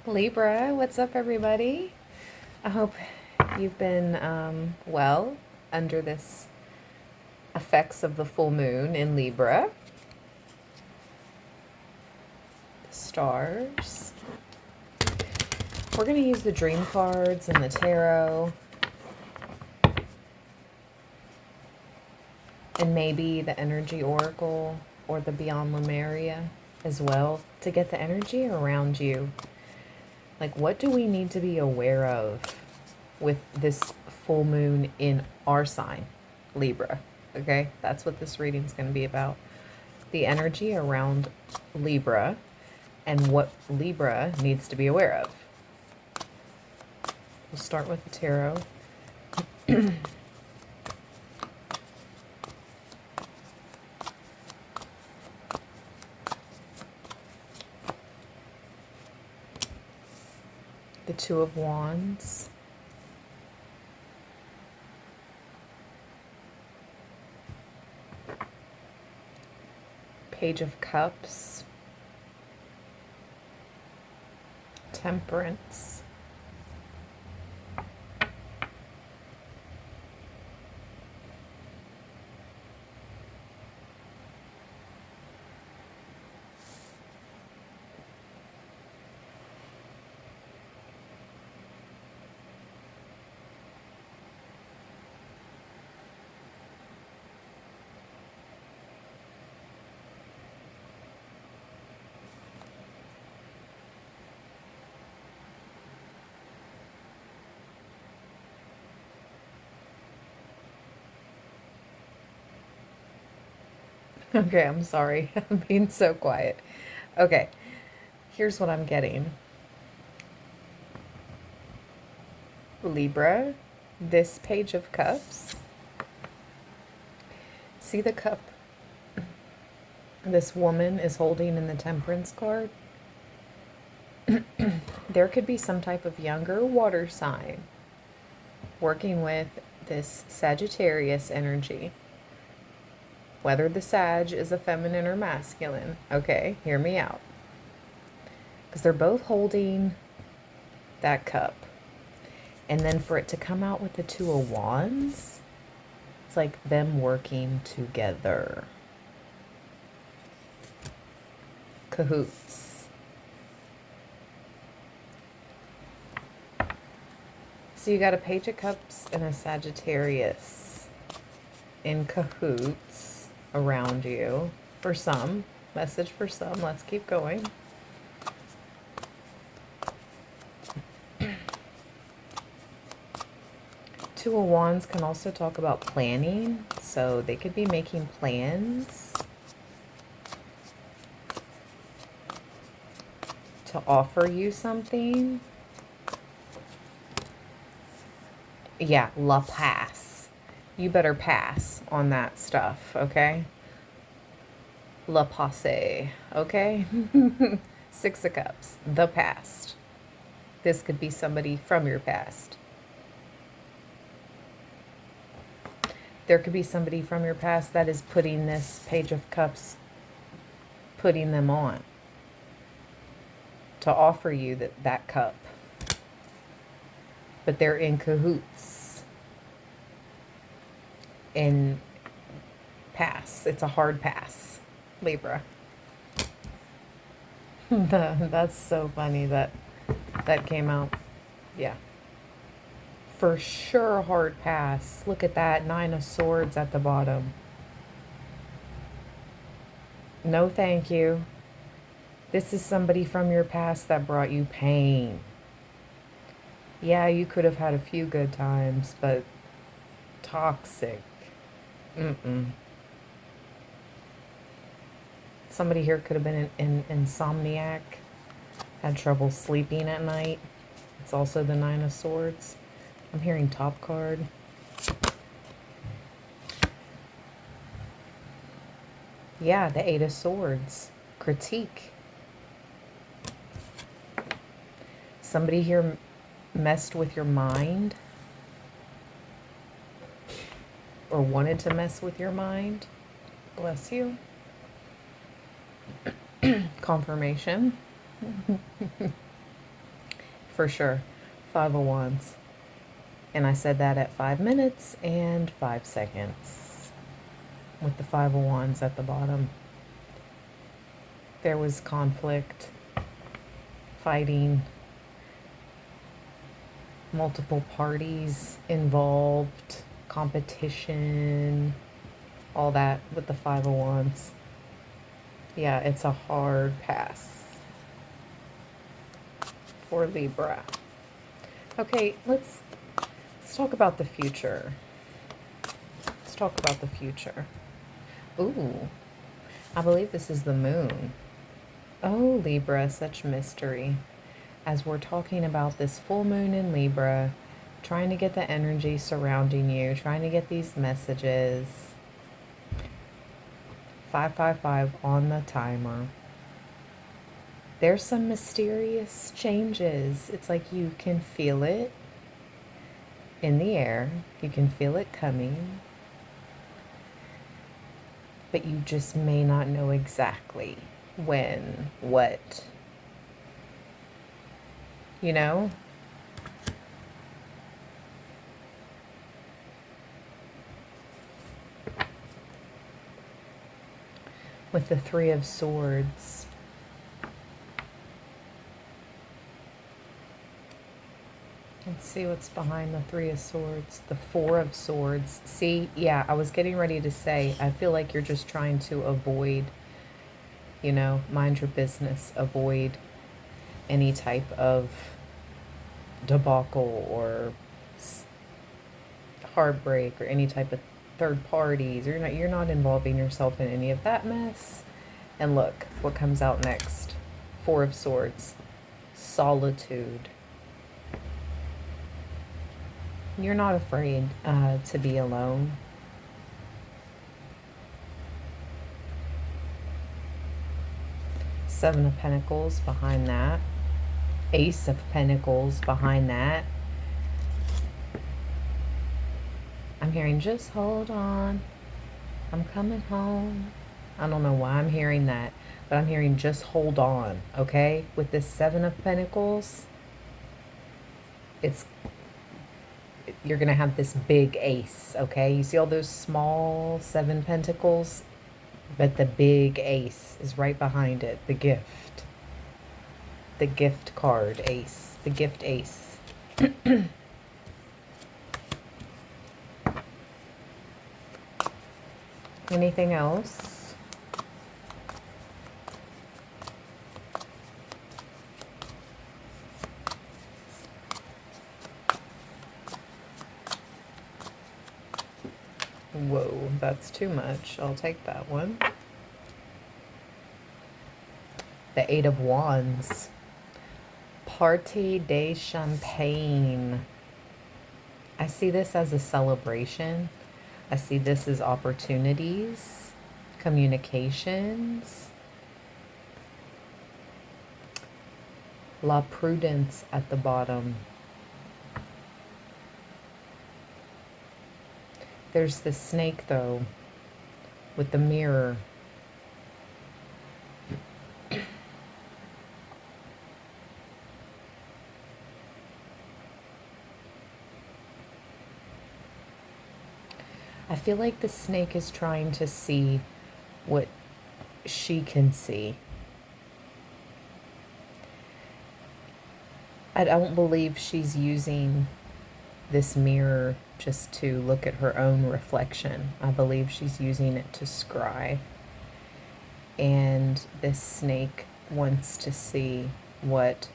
Libra, what's up, everybody? I hope you've been well under this effects of the full moon in Libra. The stars. We're going to use the dream cards and the tarot. And maybe the energy oracle or the Beyond Lemuria as well to get the energy around you. Like, what do we need to be aware of with this full moon in our sign, Libra? Okay, that's what this reading is going to be about. The energy around Libra and what Libra needs to be aware of. We'll start with the tarot. The Two of Wands. Page of Cups. Temperance. Okay, I'm sorry. I'm being so quiet. Okay, here's what I'm getting. Libra, this Page of Cups. See the cup this woman is holding in the Temperance card? There could be some type of younger water sign working with this Sagittarius energy. Whether the Sag is a feminine or masculine. Okay, hear me out. Because they're both holding that cup. And then for it to come out with the Two of Wands, it's like them working together. Cahoots. So you got a Page of Cups and a Sagittarius in cahoots around you. For some. Message for some. Let's keep going. Two of Wands can also talk about planning. So they could be making plans to offer you something. Yeah, la pass. You better pass on that stuff, okay? La passe, okay? Six of Cups, the past. This could be somebody from your past. There could be somebody from your past that is putting this Page of Cups, putting them on to offer you that cup. But they're in cahoots. In pass. It's a hard pass, Libra. That's so funny that came out. Yeah. For sure, hard pass. Look at that. 9 of Swords at the bottom. No, thank you. This is somebody from your past that brought you pain. Yeah, you could have had a few good times, but toxic. Somebody here could have been an insomniac, had trouble sleeping at night. It's also the 9 of Swords. I'm hearing top card. Yeah, the 8 of Swords. Critique. Somebody here messed with your mind. Or wanted to mess with your mind. Bless you. Confirmation. for sure. 5 of Wands. And I said that at 5 minutes and 5 seconds. With the 5 of Wands at the bottom. There was conflict, fighting, multiple parties involved, competition, all that with the 5 of Wands. Yeah, it's a hard pass for Libra. Okay, let's talk about the future. Let's talk about the future. Ooh, I believe this is the moon. Oh, Libra, such mystery. As we're talking about this full moon in Libra, trying to get the energy surrounding you, trying to get these messages. 555 on the timer. There's some mysterious changes. It's like you can feel it in the air. You can feel it coming. But you just may not know exactly when, what. You know? With the 3 of Swords. Let's see what's behind the 3 of Swords. The 4 of Swords. See, yeah, I was getting ready to say, I feel like you're just trying to avoid, you know, mind your business. Avoid any type of debacle or heartbreak or any type of third parties. You're not involving yourself in any of that mess. And look what comes out next. 4 of Swords. Solitude. You're not afraid to be alone. Seven of Pentacles behind that. Ace of Pentacles behind that. I'm hearing, just hold on. I'm coming home. I don't know why I'm hearing that, but I'm hearing just hold on, okay? With this 7 of Pentacles, you're going to have this big ace, okay? You see all those small 7 pentacles? But the big ace is right behind it, the gift. The gift card ace, the gift ace. Anything else? Whoa, that's too much. I'll take that one. The 8 of Wands. Party de champagne. I see this as a celebration. I see this as opportunities, communications. La Prudence at the bottom. There's this snake, though, with the mirror. I feel like the snake is trying to see what she can see. I don't believe she's using this mirror just to look at her own reflection. I believe she's using it to scry. And this snake wants to see what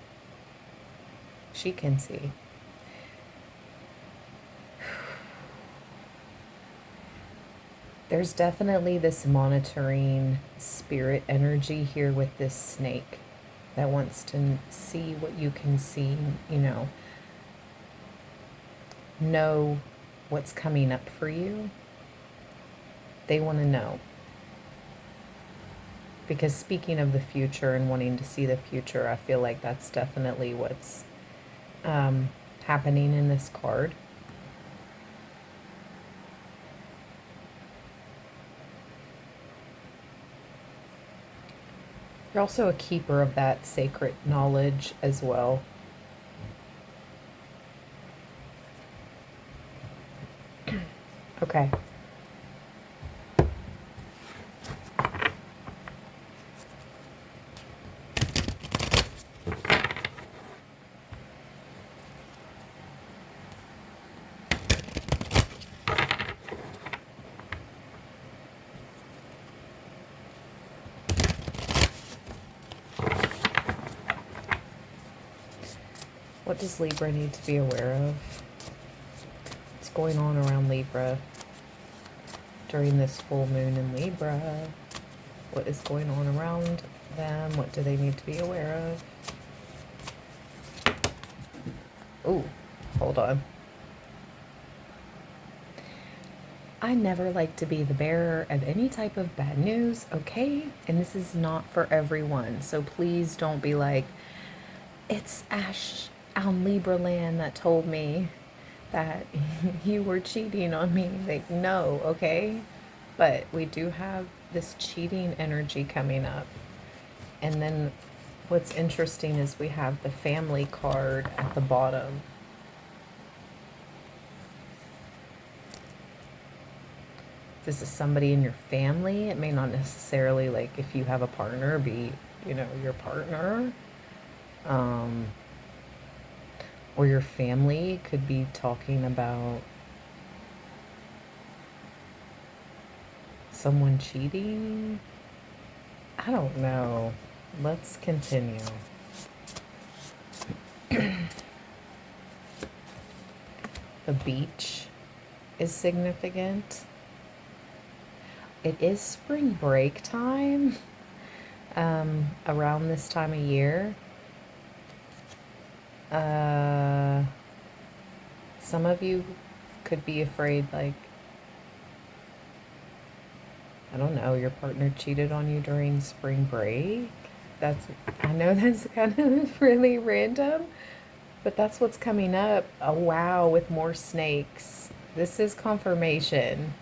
she can see. There's definitely this monitoring spirit energy here with this snake that wants to see what you can see, you know what's coming up for you. They want to know. Because speaking of the future and wanting to see the future, I feel like that's definitely what's happening in this card. You're also a keeper of that sacred knowledge as well. Okay. What does Libra need to be aware of? What's going on around Libra during this full moon in Libra? What is going on around them? What do they need to be aware of? Ooh, hold on. I never like to be the bearer of any type of bad news, okay? And this is not for everyone. So please don't be like, it's Ash on Libra land that told me that you were cheating on me. Like, no, okay? But we do have this cheating energy coming up. And then what's interesting is we have the family card at the bottom. This is somebody in your family. It may not necessarily, like, if you have a partner, be, you know, your partner. Or your family could be talking about someone cheating. I don't know. Let's continue. The beach is significant. It is spring break time around this time of year. Some of you could be afraid, like, I don't know, your partner cheated on you during spring break. I know that's kind of really random, but that's what's coming up. Oh, wow, with more snakes. This is confirmation.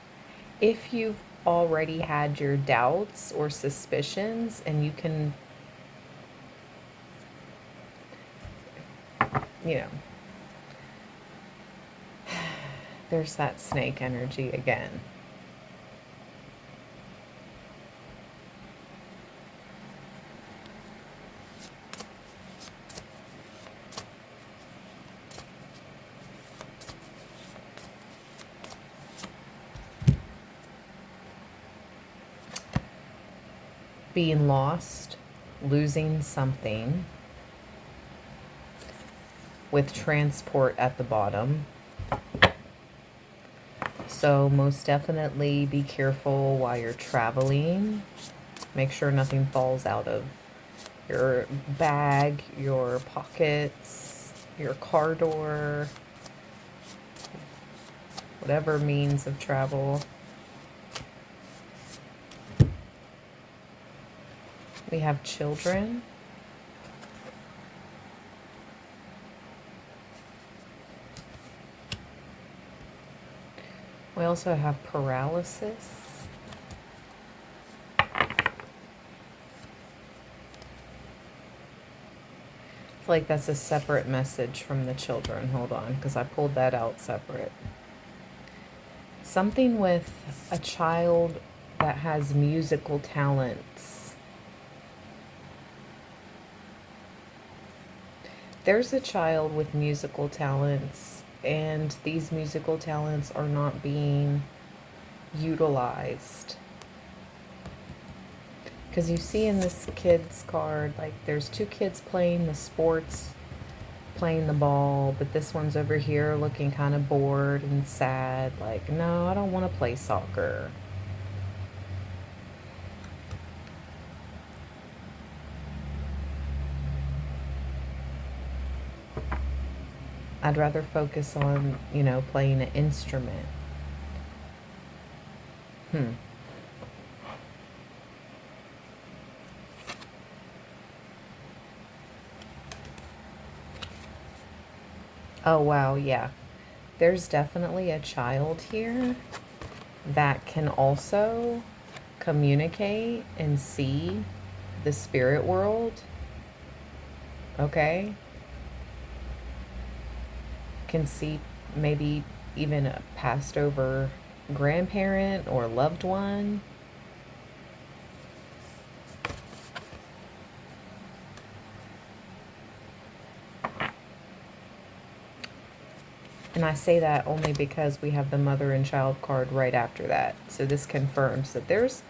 If you've already had your doubts or suspicions, and you can, you know, there's that snake energy again. Being lost, losing something, with transport at the bottom. So most definitely be careful while you're traveling. Make sure nothing falls out of your bag, your pockets, your car door, whatever means of travel. We have children. We also have paralysis. I feel like that's a separate message from the children. Hold on, because I pulled that out separate. Something with a child that has musical talents. There's a child with musical talents, and these musical talents are not being utilized. Because you see in this kid's card, like, there's two kids playing the sports, playing the ball, but this one's over here looking kind of bored and sad. Like, no, I don't want to play soccer. I'd rather focus on, you know, playing an instrument. Oh, wow, yeah. There's definitely a child here that can also communicate and see the spirit world. Okay? Can see maybe even a passed over grandparent or loved one. And I say that only because we have the mother and child card right after that. So this confirms that there's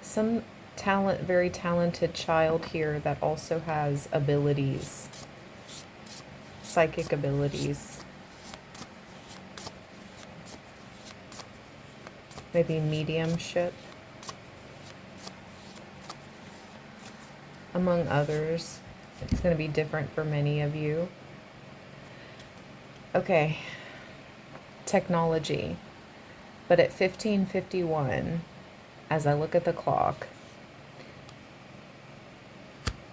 some very talented child here that also has abilities, psychic abilities. Maybe mediumship, among others. It's going to be different for many of you. Okay, technology. But at 15:51, as I look at the clock,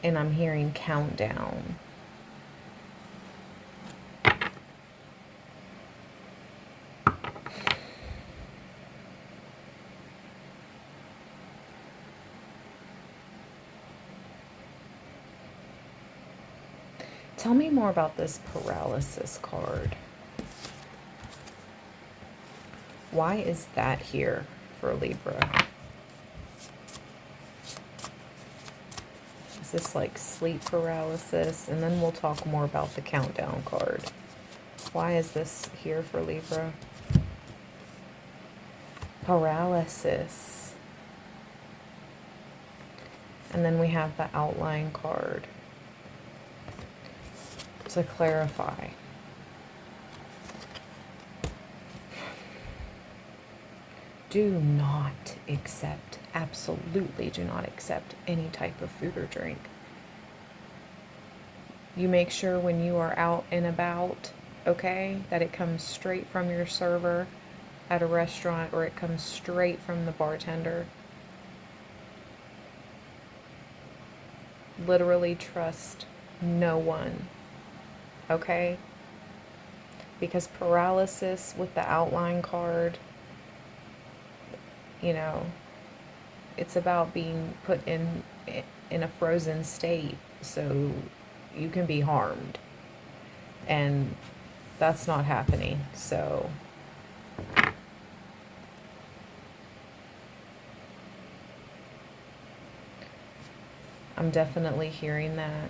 and I'm hearing countdown. Tell me more about this paralysis card. Why is that here for Libra? Is this like sleep paralysis? And then we'll talk more about the countdown card. Why is this here for Libra? Paralysis. And then we have the outline card to clarify. Do not accept, absolutely do not accept any type of food or drink. You make sure when you are out and about, okay, that it comes straight from your server at a restaurant, or it comes straight from the bartender. Literally trust no one, okay? Because paralysis with the outline card, you know, it's about being put in a frozen state so you can be harmed, and that's not happening. So I'm definitely hearing that.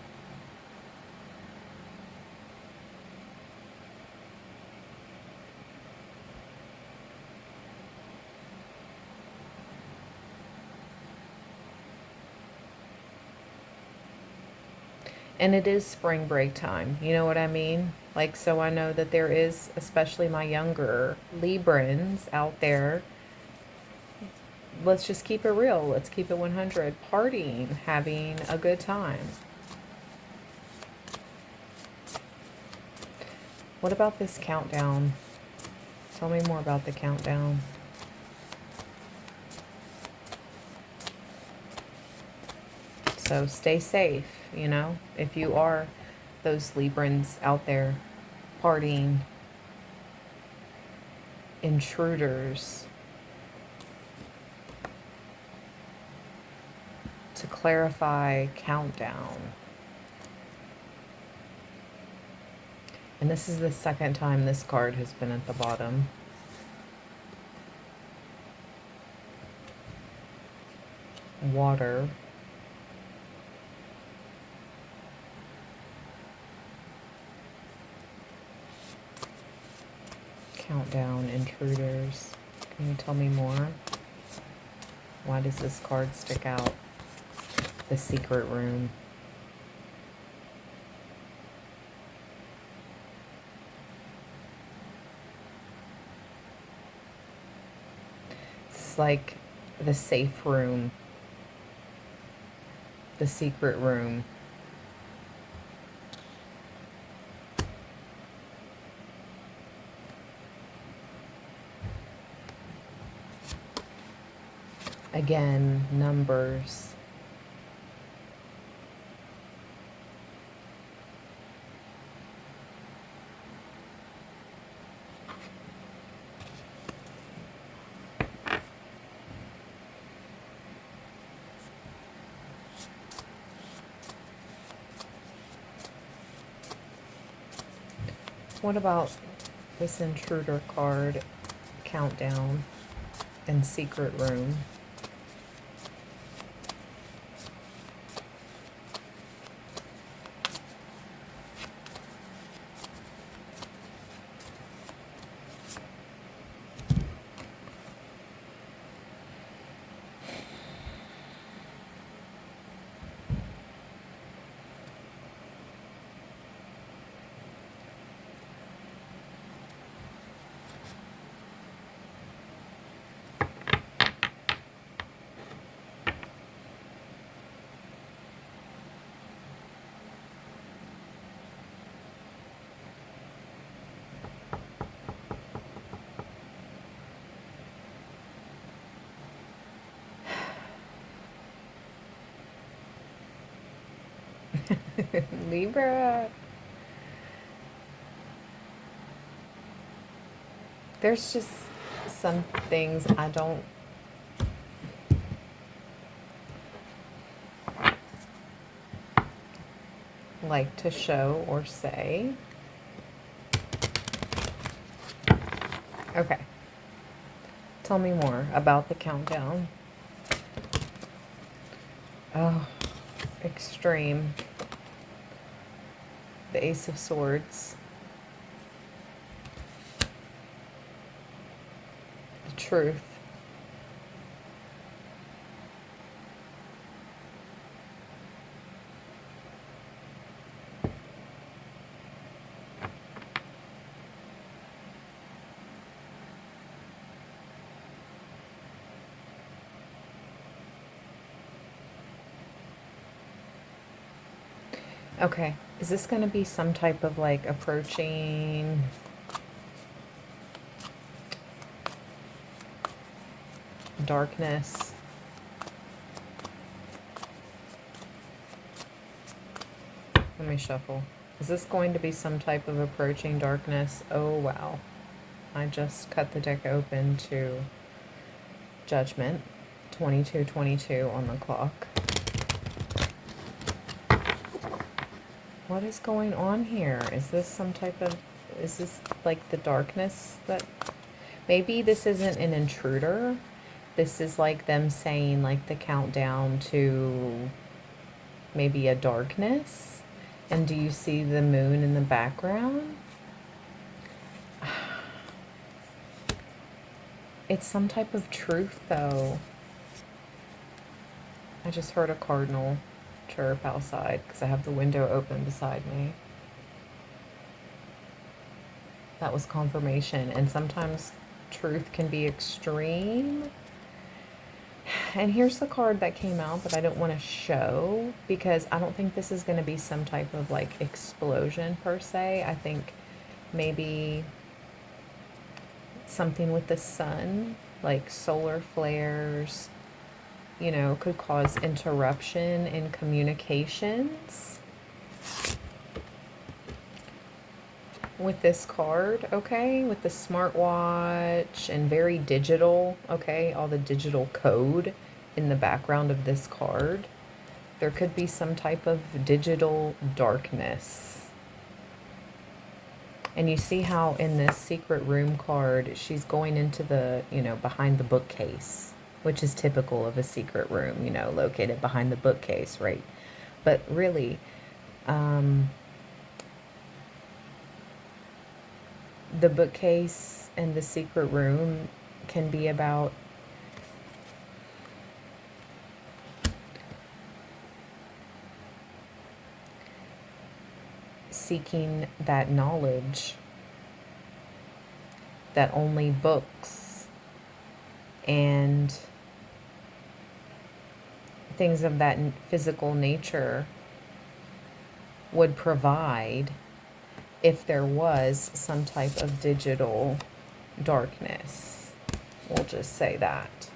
And it is spring break time, you know what I mean? Like, so I know that there is, especially my younger Librans out there, let's just keep it real, let's keep it 100, partying, having a good time. What about this countdown? Tell me more about the countdown. So stay safe, you know, if you are those Librans out there partying, intruders. To clarify, countdown. And this is the second time this card has been at the bottom. Water. Countdown, intruders. Can you tell me more? Why does this card stick out? The secret room. It's like the safe room. The secret room. Again, numbers. What about this intruder card, countdown? and secret room. Libra. There's just some things I don't like to show or say. Okay. Tell me more about the countdown. Oh, extreme. The Ace of Swords. The Truth. Okay, is this going to be some type of like approaching darkness? Let me shuffle. Is this going to be some type of approaching darkness? Oh, wow. I just cut the deck open to Judgment. 22:22 on the clock. What is going on here? Is this some type of... Is this like the darkness that... Maybe this isn't an intruder. This is like them saying like the countdown to maybe a darkness. And do you see the moon in the background? It's some type of truth though. I just heard a cardinal chirp outside because I have the window open beside me. That was confirmation. And sometimes truth can be extreme. And here's the card that came out that I don't want to show because I don't think this is going to be some type of like explosion per se. I think maybe something with the sun, like solar flares, you know, could cause interruption in communications. With this card, okay, with the smartwatch and very digital, okay, all the digital code in the background of this card, there could be some type of digital darkness. And you see how in this secret room card, she's going into the, you know, behind the bookcase, which is typical of a secret room, you know, located behind the bookcase, right? But really, the bookcase and the secret room can be about seeking that knowledge that only books and things of that physical nature would provide if there was some type of digital darkness. We'll just say that.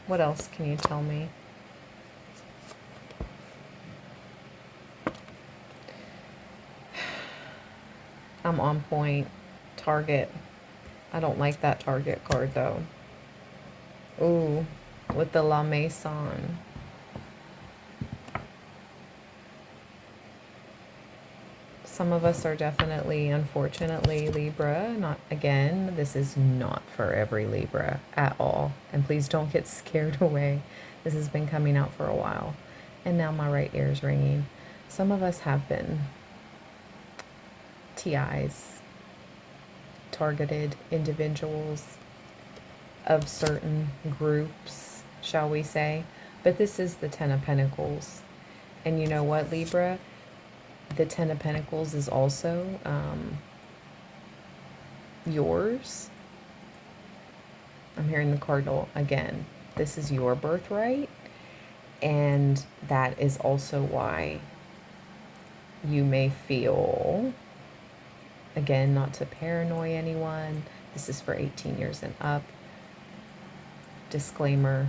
What else can you tell me? I'm on point. Target. I don't like that Target card though. Ooh, with the La Maison. some of us are definitely, unfortunately, Libra. Not again, this is not for every Libra at all. And please don't get scared away. This has been coming out for a while. And now my right ear is ringing. Some of us have been TIs, targeted individuals of certain groups, shall we say. But this is the Ten of Pentacles. And you know what, Libra? The Ten of Pentacles is also yours. I'm hearing the cardinal again. This is your birthright. And that is also why you may feel, again, not to paranoid anyone. This is for 18 years and up. Disclaimer.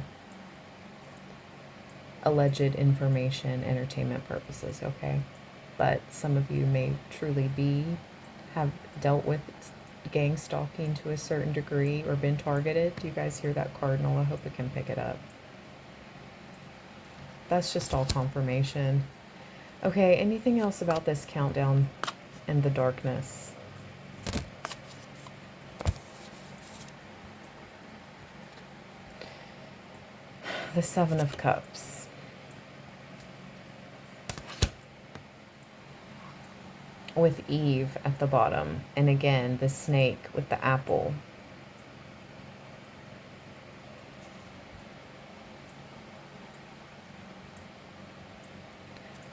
Alleged information, entertainment purposes, okay? But some of you may truly have dealt with gang stalking to a certain degree or been targeted. Do you guys hear that, cardinal? I hope it can pick it up. That's just all confirmation. Okay, anything else about this countdown and the darkness? The Seven of Cups. With Eve at the bottom. And again, the snake with the apple.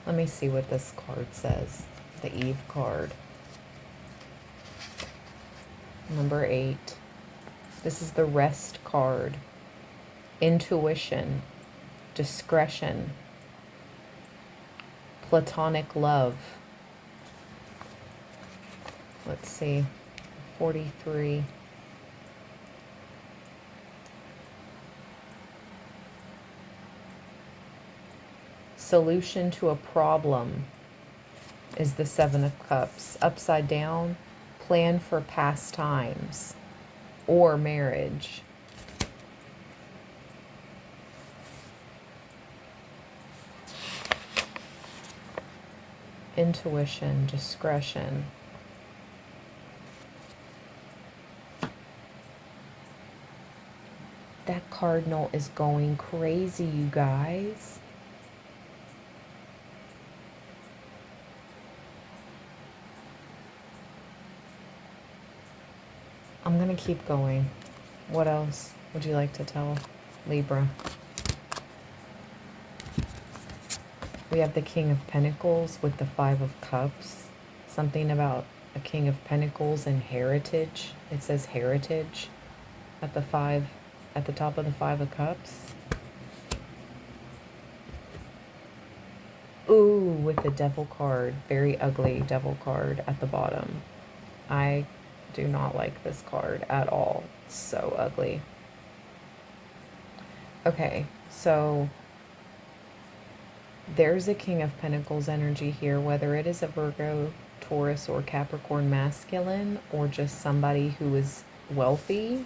Let me see what this card says. The Eve card. Number 8. This is the Rest card. Intuition. Discretion. Platonic love. Let's see. 43. Solution to a problem is the Seven of Cups. Upside down, plan for pastimes or marriage. Intuition, discretion. That cardinal is going crazy, you guys. I'm going to keep going. What else would you like to tell Libra? We have the King of Pentacles with the Five of Cups. Something about a King of Pentacles and heritage. It says heritage at the top of the Five of Cups. Ooh, with the Devil card. Very ugly Devil card at the bottom. I do not like this card at all. It's so ugly. Okay, so there's a King of Pentacles energy here, whether it is a Virgo, Taurus, or Capricorn masculine, or just somebody who is wealthy,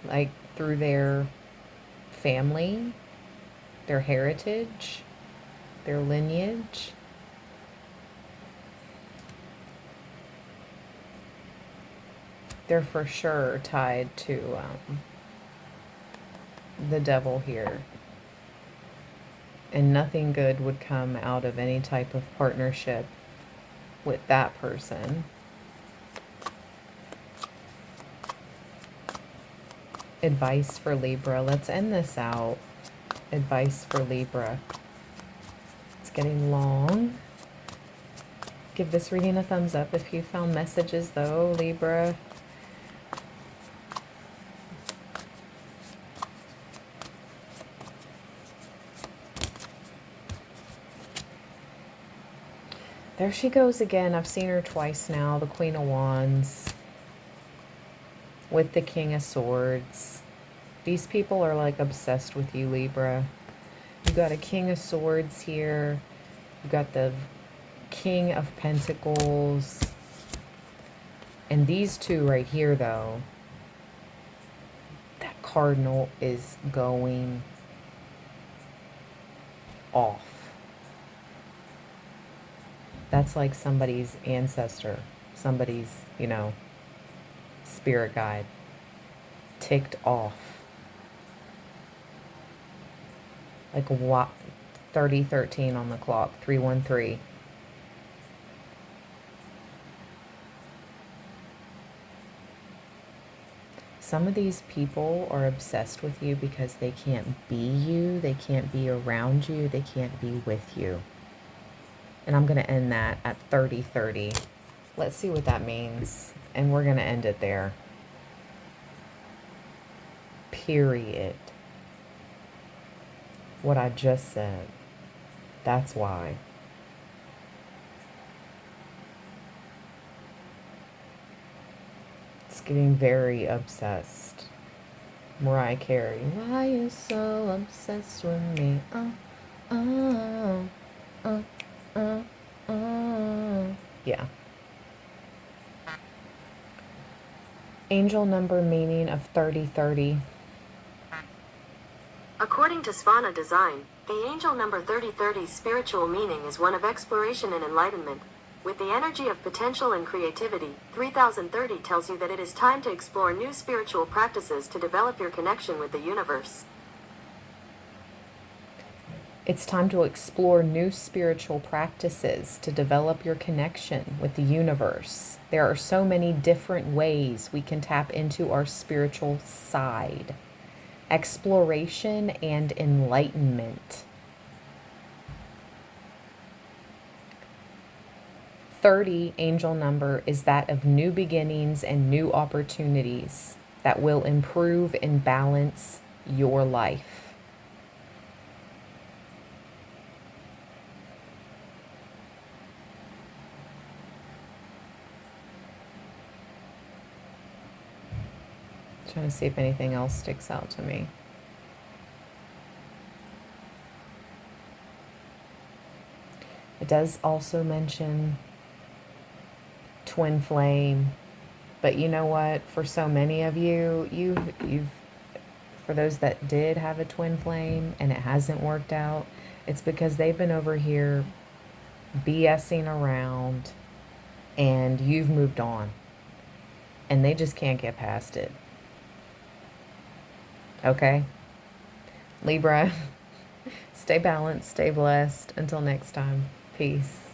like through their family, their heritage, their lineage. They're for sure tied to the Devil here. And nothing good would come out of any type of partnership with that person. Advice for Libra. Let's end this out. Advice for Libra. It's getting long. Give this reading a thumbs up if you found messages, though, Libra. There she goes again. I've seen her twice now. The Queen of Wands with the King of Swords. These people are like obsessed with you, Libra. You got a King of Swords here. You got the King of Pentacles. And these two right here, though, that cardinal is going off. That's like somebody's ancestor, somebody's, spirit guide, ticked off. Like what? 3013 on the clock, 313. Some of these people are obsessed with you because they can't be you, they can't be around you, they can't be with you. And I'm going to end that at 3030. Let's see what that means. And we're going to end it there. Period. What I just said. That's why. It's getting very obsessed. Mariah Carey. Why you so obsessed with me? Yeah. Angel number meaning of 3030. According to Svana Design, the angel number 3030's spiritual meaning is one of exploration and enlightenment. With the energy of potential and creativity, 3030 tells you that it is time to explore new spiritual practices to develop your connection with the universe. It's time to explore new spiritual practices to develop your connection with the universe. There are so many different ways we can tap into our spiritual side. Exploration and enlightenment. 30 angel number is that of new beginnings and new opportunities that will improve and balance your life. Trying to see if anything else sticks out to me. It does also mention twin flame, but you know what? For so many of you, for those that did have a twin flame and it hasn't worked out, it's because they've been over here BSing around and you've moved on and they just can't get past it. Okay? Libra, stay balanced, stay blessed. Until next time, peace.